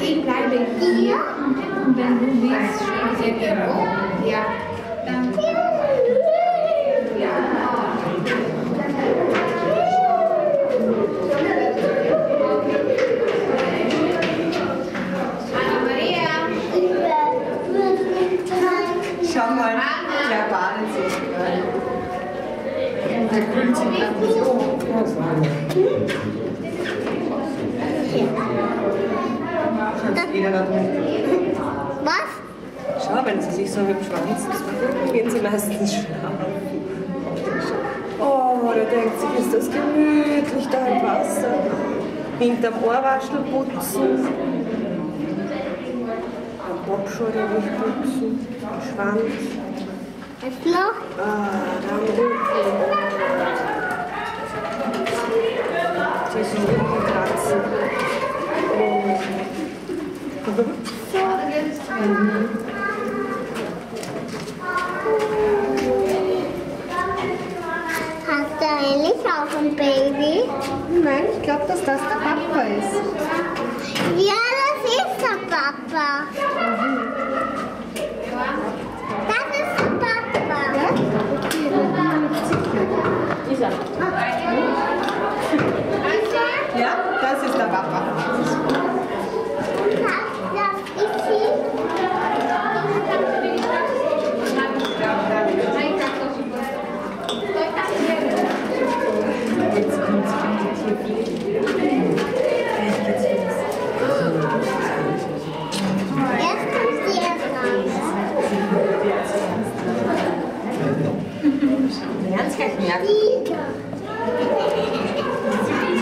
ich bleibe hier und wenn du willst, schön irgendwo. Ja. Dann. Schau mal, der badet sich gerade. Der kühlt sich an. Schaut jeder da drin. Was? Schau, wenn sie sich so hübsch schwanzen, gehen sie meistens schlafen. Oh, der denkt sich, ist das gemütlich da im Wasser. Hinterm Ohrwaschel putzen. Am Bobbschorle nicht putzen. Am Schwanz. Jetzt noch? Da am Rücken. Zwischen Rücken kratzen. Hast du eigentlich auch ein Baby? Nein, ich glaube, dass das der Papa ist. Ja, das ist der Papa. Das ist der Papa. Ja? Okay, dann bin ich nicht sicher. Ist er? Ja, das ist der Papa.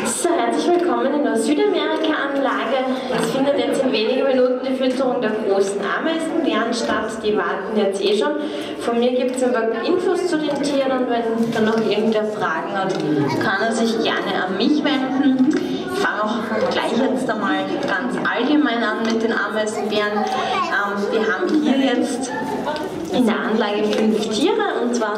So, herzlich willkommen in der Südamerika-Anlage. Es findet jetzt in wenigen Minuten die Fütterung der großen Ameisenbären statt. Die warten jetzt eh schon. Von mir gibt es ein paar Infos zu den Tieren und wenn dann noch irgendwer Fragen hat, kann er sich gerne an mich wenden. Ich fange auch gleich jetzt einmal ganz allgemein an mit den Ameisenbären. Wir haben hier jetzt in der Anlage 5 Tiere und zwar